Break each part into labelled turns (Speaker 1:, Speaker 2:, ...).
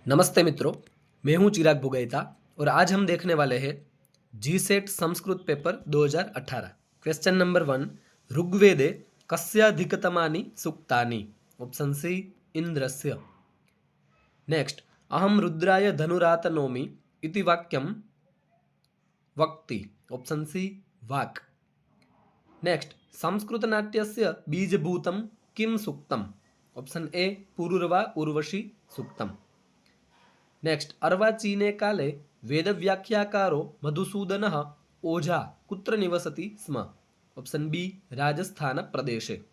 Speaker 1: नमस्ते मित्रों, मैं हूं चिराग भुगैता और आज हम देखने वाले हैं G set Sanskrit paper 2018। Question number 1, ऋग्वेदे कस्याधिकतमानि सूक्तानि? Option C, इंद्रस्य। नेक्स्ट, अहम रुद्राय धनुरातनोमि इति वाक्यम वक्ति? ऑप्शन सी, वाक्। नेक्स्ट, संस्कृत नाट्यस्य बीजभूतं किम सूक्तम? ऑप्शन ए, पुरुरवा उर्वशी सूक्तम। नेक्स्ट, अर्वाचीने काले वेदव्याख्याकारो मधुसूदनः ओझा कुत्र निवसति स्म? ऑप्शन बी, राजस्थान प्रदेशे।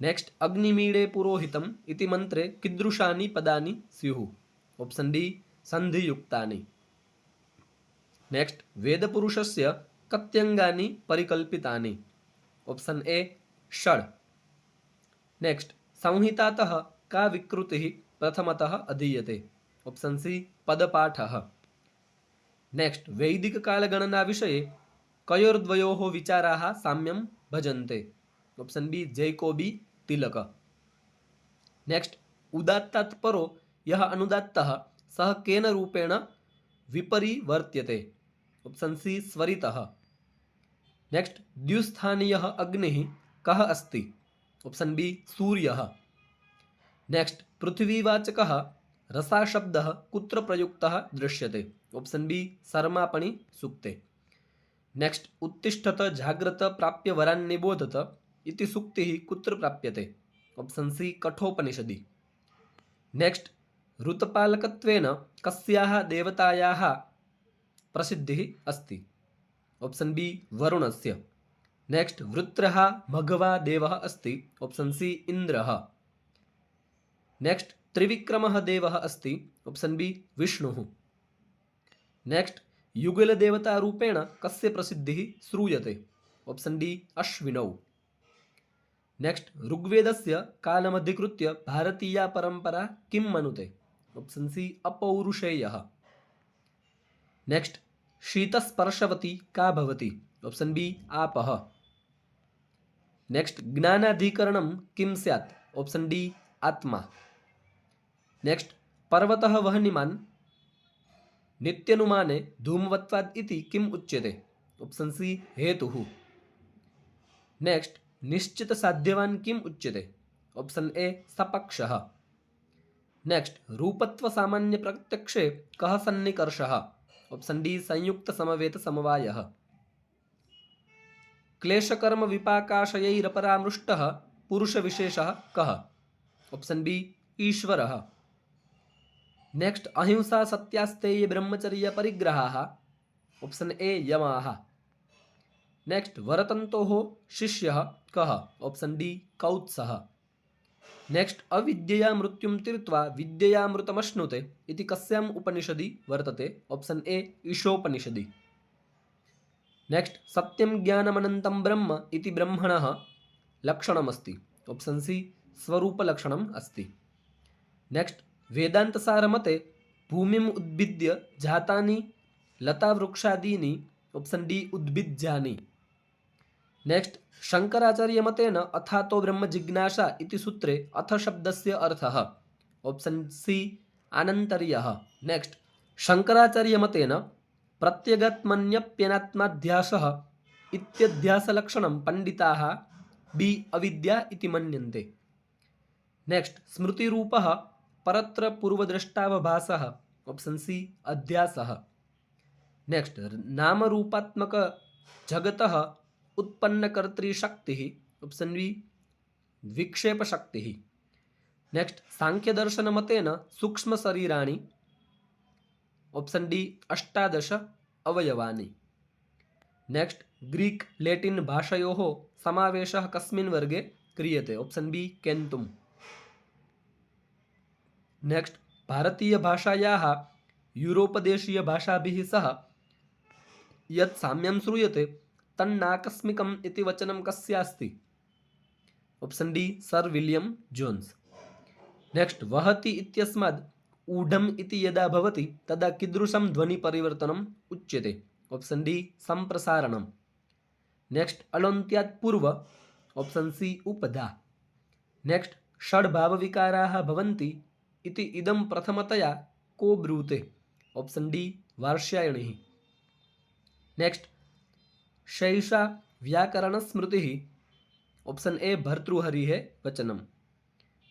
Speaker 1: नेक्स्ट, अग्निमीळे पुरोहितम् इति मंत्रे कीदृशानि पदानि स्युः? ऑप्शन डी, संधियुक्तानि। नेक्स्ट, वेदपुरुषस्य कत्यङ्गानि परिकल्पितानि? ऑप्शन ए, षड्। नेक्स्ट, संहितातः का विकृतिः प्रथमतः अधीयते? Option C, पदपाठः। नेक्स्ट, वैदिक कालगणना विषये कयोर्द्वयोः विचाराः साम्यं भजन्ते? ऑप्शन बी, जैकोबी तिलक। नेक्स्ट, उदात्तात् परो यः अनुदात्तः सः केन रूपेण विपरिवर्त्यते? Option C, स्वरितः। नेक्स्ट, द्युस्थानीयः अग्निः कः अस्ति? ऑप्शन बी, सूर्यः। नेक्स्ट, पृथ्वीवाचकः रसाशब्दः कुत्र प्रयुक्तः दृश्यते? ऑप्शन बी, सर्मापणि सूक्ते। नेक्स्ट, उत्तिष्ठत जाग्रत प्राप्य वरान् निबोधत इति सूक्तिः कुत्र प्राप्यते? Option C, कठोपनिषदि। नेक्स्ट, ऋतपालकत्वेन कस्याः देवतायाः प्रसिद्धिः अस्ति? ऑप्शन बी, वरुणस्य। नेक्स्ट, वृत्रः मघवा देवः अस्ति? ऑप्शन सी, इन्द्रः। नेक्स्ट, त्रिविक्रमः देवः अस्ति? ऑप्शन बी, विष्णुः। नेक्स्ट, युगलदेवतारूपेण कस्य प्रसिद्धिः श्रूयते? Option D, अश्विनौ। नेक्स्ट, ऋग्वेदस्य कालमधिकृत्य भारतीया परंपरा किं मनुते? Option C, अपौरुषेयः। नेक्स्ट, शीतस्पर्शवती का भवति? ऑप्शन बी, आपः। नेक्स्ट, ज्ञानाधिकरणं किं स्यात्? ऑप्शन डी, आत्मा। नेक्स्ट, पर्वतः वह्निमान् नित्यनुमाने धूमवत्वात् इति किम् उच्यते? ऑप्शन सी, हेतुः। नेक्स्ट, निश्चित साध्यवान् किम् उच्यते? Option A, सपक्षः। नेक्स्ट, रूपत्व सामान्य प्रत्यक्षे कः सन्निकर्षः? ऑप्शन डी, संयुक्त समवेत समवायः। क्लेशकर्म विपाकाशयैरपरामृष्टः पुरुषविशेषः कः? ऑप्शन बी, ईश्वरः। नेक्स्ट, अहिंसा सत्यास्तेय ब्रह्मचर्य परिग्रहाः? Option A, यमाः। नेक्स्ट, वरतन्तोः शिष्यः कः? ऑप्शन डी, कौत्सः। नेक्स्ट, अविद्यया मृत्युं तीर्त्वा विद्ययामृतमश्नुते इति कस्याम् उपनिषदि वर्तते? Option A, ईशोपनिषदि। नेक्स्ट, सत्यं ज्ञानमनन्तं ब्रह्म इति ब्रह्मणः लक्षणमस्ति? ऑप्शन सी, स्वरूपलक्षणम् अस्ति। नेक्स्ट, वेदांतसारमते भूमिम् उद्भिद्य जातानि लतावृक्षादीनि? ऑप्शन डी, उद्भिज्यानि। नेक्स्ट, शंकराचार्यमतेन अथातो ब्रह्म जिज्ञासा इति सूत्रे अथ शब्दस्य अर्थः? ऑप्शन सी, अनन्तर्यः। नेक्स्ट, शंकराचार्यमतेन प्रत्यगात्मन्यप्यनात्माध्यासः इत्यध्यासलक्षणं पंडिताः बी, अविद्या इति मन्यन्ते। नेक्स्ट, स्मृतिरूपः परत्र पूर्वदृष्टावभासः? ऑप्शन सी, अध्यासः। नेक्स्ट, नामरूपात्मक जगतः उत्पन्नकर्तृशक्तिः? ऑप्शन बी, विक्षेपशक्तिः। नेक्स्ट, सांख्यदर्शनमतेन सूक्ष्म शरीराणि? ऑप्शन डी, 18 अवयवानि। नेक्स्ट, ग्रीक लैटिन भाषयोः समावेशः कस्मिन् वर्गे क्रियते? Option B, केन्तुम्। नेक्स्ट, भारतीय भाषायाः यूरोपदेशीय भाषाभिः सह यत् साम्यं श्रूयते तन्नाकस्मिकम् इति वचनं कस्यास्ति? Option D, sir William Jones. Next, वहति इत्यस्माद् ऊढम् इति यदा भवति तदा कीदृशं ध्वनिपरिवर्तनम् उच्यते? ऑप्शन डी, संप्रसारणम्। नेक्स्ट, अलोन्त्यात् पूर्व? ऑप्शन सी, उपधा। नेक्स्ट, षड् भावविकाराः भवन्ति इति इदं प्रथमतया को ब्रूते? ऑप्शन डी वार्ष्यायणिः। नेक्स्ट शैषा व्याकरणस्मृतिः। ऑप्शन ए भर्तृहरिः वचनम्।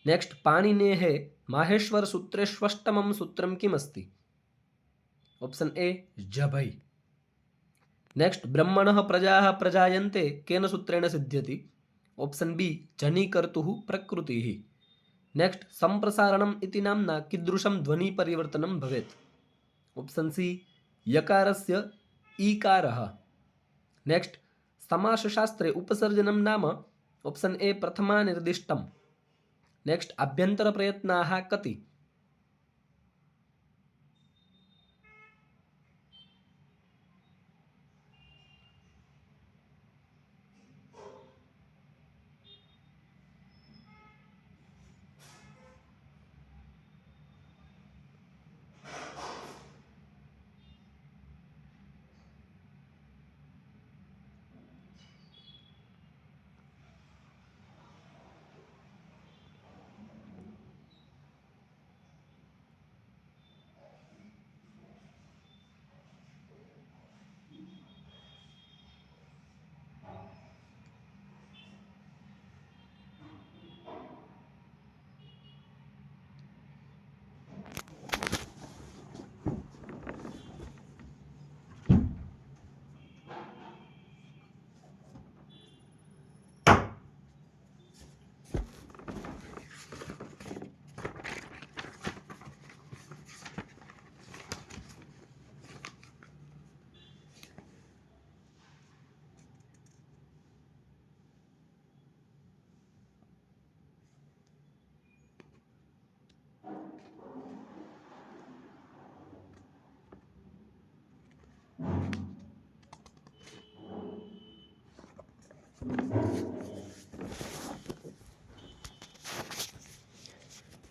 Speaker 1: नेक्स्ट पाणिनेः माहेश्वरसूत्रेष्वष्टमं सूत्रं किमस्ति? Option A जभै। नेक्स्ट ब्रह्मणः प्रजाः प्रजायन्ते केन सूत्रेण सिद्ध्यति? ऑप्शन बी जनीकर्तुः प्रकृतिः। नेक्स्ट संप्रसारणम् इति नाम्ना कीदृशं ध्वनिपरिवर्तनं भवेत्? Option C यकारस्य ईकारः। नेक्स्ट समासशास्त्रे उपसर्जनं नाम? Option A Prathama निर्दिष्टम्। नेक्स्ट आभ्यन्तरप्रयत्नाः कति?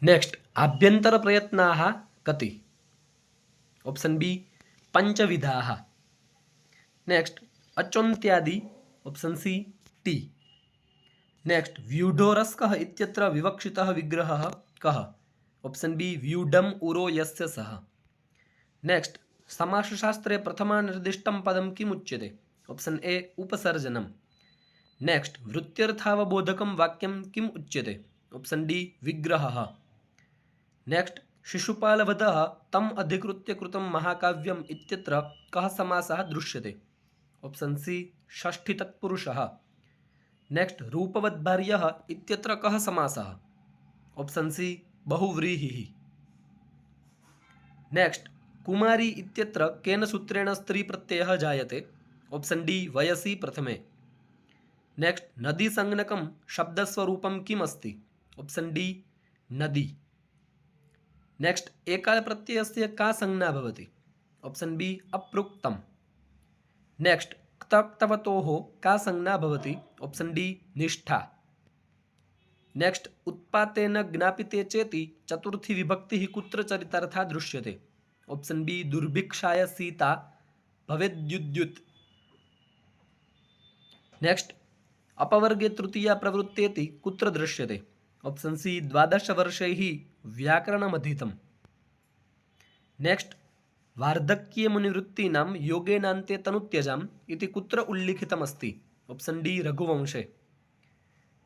Speaker 1: नेक्स्ट आभ्यन्तरप्रयत्नाः कति? ऑप्शन बी पंचविधाः। नेक्स्ट अचोन्त्यादि। Option C T. नेक्स्ट व्यूढोरस्कः इत्यत्र विवक्षितः विग्रहः कः? ऑप्शन बी व्यूढम् उरो यस्य सः। नेक्स्ट समासशास्त्रे प्रथमा निर्दिष्टं पदं किम् उच्यते? Option A उपसर्जनम्। नेक्स्ट वृत्त्यर्थावबोधकं वाक्यं किम् उच्यते? ऑप्शन डी विग्रहः। नेक्स्ट शिशुपालवधः तम् अधिकृत्य कृतं महाकाव्यम् इत्यत्र कः समासः दृश्यते? ऑप्शन सी षष्ठी तत्पुरुषः। नेक्स्ट रूपवद्भार्यः इत्यत्र कः समासः? Option C बहुव्रीहिः। नेक्स्ट कुमारी इत्यत्र केन सूत्रेण स्त्री प्रत्ययः जायते? ऑप्शन डी वयसि प्रथमे। नेक्स्ट नदी संज्ञकं शब्दस्वरूपं किम् अस्ति? ऑप्शन डी नदी। नेक्स्ट एकाल प्रत्ययस्य का संज्ञा भवति? ऑप्शन बी अप्रोक्तम्। नेक्स्ट क्तक्तवतोः का संज्ञा भवति? ऑप्शन डी निष्ठा। नेक्स्ट उत्पातेन ज्ञापिते चेति चतुर्थी विभक्तिः कुत्र चरितार्था दृश्यते? ऑप्शन बी दुर्भिक्षाय सीता भवेद्युद्युत्। नेक्स्ट अपवर्गे तृतीया प्रवृत्तेति कुत्र दृश्यते? Option C 12 वर्षैः व्याकरणमधीतम्। नेक्स्ट वार्धक्यमुनिवृत्तीनां योगेनान्ते तनुत्यजाम् इति कुत्र उल्लिखितमस्ति? ऑप्शन डी रघुवंशे।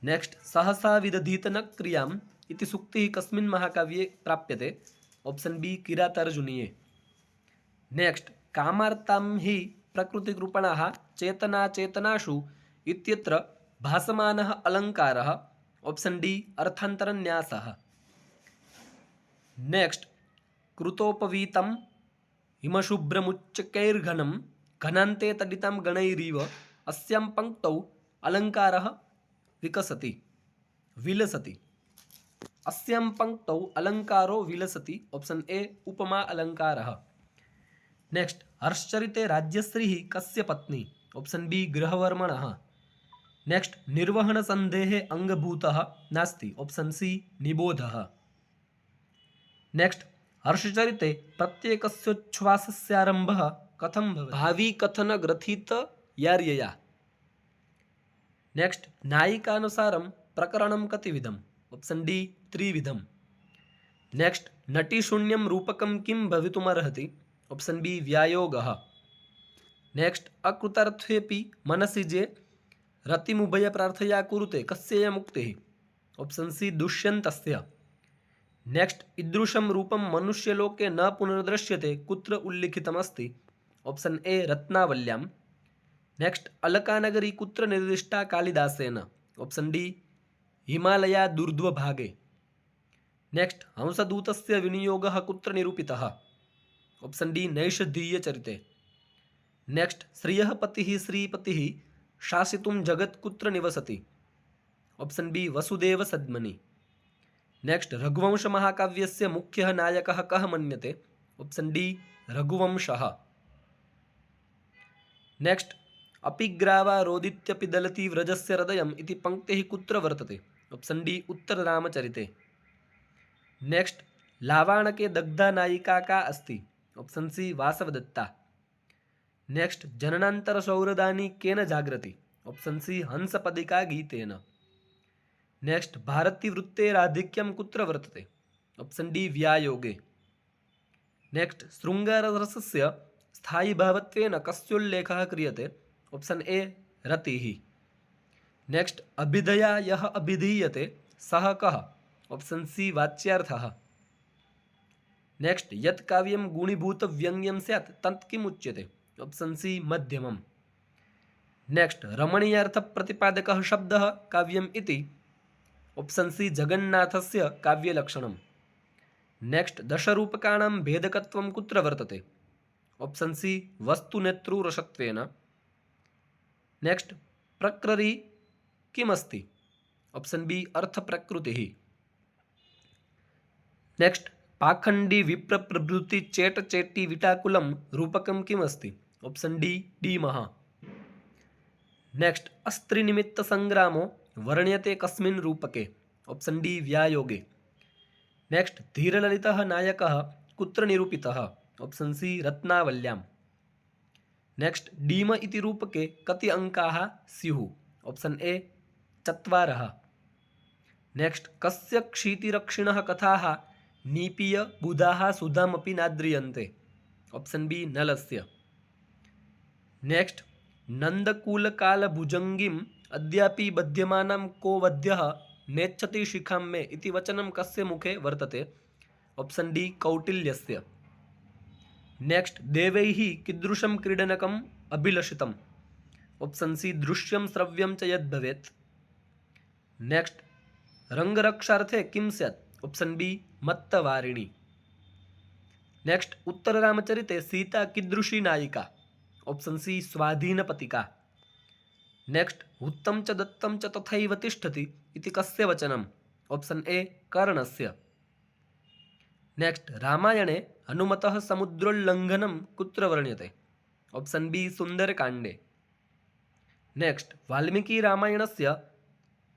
Speaker 1: नेक्स्ट सहसा विदधीत न क्रियाम् इति सूक्तिः कस्मिन् महाकाव्ये प्राप्यते? ऑप्शन बी किरातार्जुनीये। नेक्स्ट कामार्तां हि प्रकृतिकृपणाः चेतनाचेतनासु इत्यत्र भासमानः अलङ्कारः? ऑप्शन डी अर्थान्तरन्यासः। नेक्स्ट कृतोपवीतं हिमशुभ्रमुच्चकैर्घनं घनान्ते तडितं गणैरिव अस्यां पंक्तौ अलङ्कारः विलसति। अस्यां पंक्तौ अलङ्कारो विलसति। Option A upma अलङ्कारः। नेक्स्ट हर्षचरिते राज्यश्रीः कस्य पत्नी? ऑप्शन बी गृहवर्मणः। नेक्स्ट निर्वहणसन्धेः अङ्गभूतः नास्ति। ऑप्शन सी निबोधः। नेक्स्ट हर्षचरिते प्रत्येकस्योच्छ्वासस्यारम्भः कथं भवति? भावी कथन ग्रथित यार्यया। नेक्स्ट नायिकानुसारं प्रकरणं कतिविधम्? ऑप्शन डी त्रिविधम्। नेक्स्ट नटीशून्यं रूपकं किं भवितुमर्हति? ऑप्शन बी व्यायोगः। नेक्स्ट अकृतार्थेऽपि मनसि जे रतिमुभय प्रार्थया कुरुते कस्य मुक्तिः? Option C दुष्यन्तस्य। नेक्स्ट ईदृशं रूपं मनुष्यलोके न पुनर्दृश्यते कुत्र उल्लिखितमस्ति? Option A रत्नावल्यां। नेक्स्ट अलकानगरी कुत्र निर्दिष्टा कालिदासेन? ऑप्शन डी हिमालया दूर्ध्वभागे। नेक्स्ट हंसदूतस्य विनियोगः कुत्र निरूपितः? ऑप्शन डी नैषधीयचरिते। नेक्स्ट श्रियः पतिः श्रीपतिः शासितुं जगत् कुत्र निवसति? ऑप्शन बी वसुदेव सद्मनि। नेक्स्ट रघुवंश महाकाव्यस्य मुख्यः नायकः कः मन्यते? ऑप्शन डी रघुवंशः। नेक्स्ट अपिग्रावा रोदित्यपि दलति व्रजस्य हृदयम् इति पंक्तिः कुत्र वर्तते? ऑप्शन डी उत्तररामचरिते। नेक्स्ट लावाणके दग्धा नायिका का अस्ति? Option C Vasavadatta. नेक्स्ट जननांतरसौरदानी केन जागृति? ऑप्शन सी हंसपदिका गीतेन। नेक्स्ट भारतीवृत्तेराधिक्यं कुत्र वर्तते? ऑप्शन डी व्यायोगे। नेक्स्ट शृङ्गाररसस्य स्थायीभावत्वेन कस्योल्लेखः क्रियते? ऑप्शन ए रतिः। नेक्स्ट अभिधया यः अभिधीयते सः कः? Option C वाच्यार्थः। नेक्स्ट यत् काव्यं गुणीभूतव्यङ्ग्यं स्यात् तत् किम् उच्यते? ऑप्शन सी मध्यमम्। नेक्स्ट रमणीयार्थप्रतिपादकः शब्दः काव्यम् इति? Option C जगन्नाथस्य काव्यलक्षणम्। नेक्स्ट दशरूपकाणां भेदकत्वं कुत्र वर्तते? Option C वस्तुनेतृरसत्वेन। नेक्स्ट प्रकृति किमस्ति? Option B अर्थप्रकृतिः। नेक्स्ट पाखंडी विप्रप्रभृति चेट चेट्टी विटाकुलं रूपकं किमस्ति? ऑप्शन डी डीमः। नेक्स्ट अस्त्रिनिमित्तसंग्रामो वर्ण्यते कस्मिन् रूपके? ऑप्शन डी व्यायोगे। नेक्स्ट धीरललितः नायकः कुत्र निरूपितः? ऑप्शन सी रत्नावल्यां। नेक्स्ट डीम इति रूपके कति अंकाः स्युः? Option A 4। नेक्स्ट कस्य क्षितिरक्षिणः कथाः नीपीय बुधाः सुधामपि नाद्रियन्ते? ऑप्शन बी नलस्य। नेक्स्ट नन्दकूलकालभुजङ्गीम् अद्यापि बध्यमानं को वध्यः नेच्छति शिखां मे इति वचनं कस्य मुखे वर्तते? Option D कौटिल्यस्य। नेक्स्ट देवैः कीदृशं क्रीडनकम् अभिलषितम्? ऑप्शन सी दृश्यं श्रव्यं च यद् भवेत्। नेक्स्ट रंगरक्षार्थे किं स्यात्? ऑप्शन बी मत्तवारिणी। नेक्स्ट उत्तररामचरिते सीता कीदृशी नायिका? Option C स्वाधीनपतिका। नेक्स्ट हुत्तं च दत्तं च तथैव तिष्ठति इति कस्य वचनम्? ऑप्शन ए कर्णस्य। नेक्स्ट रामायणे हनुमतः समुद्रोल्लङ्घनं कुत्र वर्ण्यते? ऑप्शन बी सुन्दरकाण्डे। नेक्स्ट वाल्मीकि रामायणस्य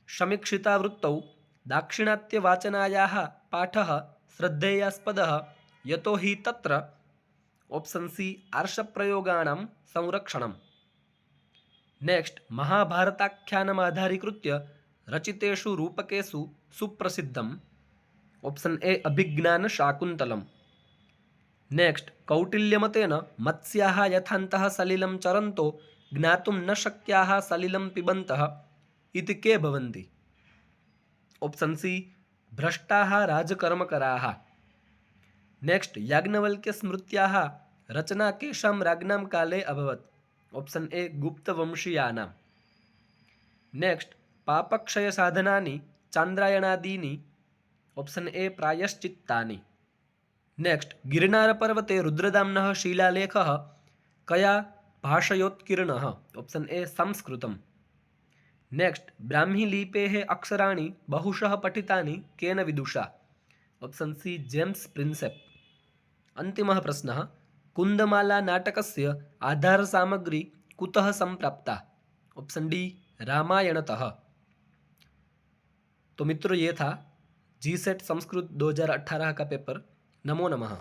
Speaker 1: समीक्षितावृत्तौ दाक्षिणात्यवाचनायाः पाठः श्रद्धेयास्पदः यतो हि तत्र ऑप्शन सी आर्षप्रयोगाणां संरक्षणम्। नेक्स्ट महाभारताख्यानमाधारीकृत्य रचितेषु रूपकेषु सुप्रसिद्धम्? ऑप्शन ए अभिज्ञानशाकुन्तलम्। नेक्स्ट कौटिल्यमतेन मत्स्याः यथान्तः सलिलं चरन्तो ज्ञातुं न शक्याः सलिलं पिबन्तः इति के भवन्ति? Option C भ्रष्टाः राजकर्मकराः। नेक्स्ट याज्ञवल्क्यस्मृत्याः रचना केषां राज्ञां काले अभवत्? ऑप्शन ए गुप्तवंशीयानां। नेक्स्ट पापक्षयसाधनानि चान्द्रायणादीनि? ऑप्शन ए प्रायश्चित्तानि। नेक्स्ट गिरनारपर्वते रुद्रदाम्नः शिलालेखः कया भाषयोत्कीर्णः? ऑप्शन ए संस्कृतम्। नेक्स्ट ब्राह्मीलिपेः अक्षराणि बहुशः पठितानि केन विदुषा? Option C James Prinsep. अन्तिमः प्रश्नः कुन्दमाला नाटकस्य आधारसामग्री कुतः सम्प्राप्ता? Option D रामायणतः। तो मित्रों ये था जीसेट संस्कृत 2018 का पेपर। नमो नमः।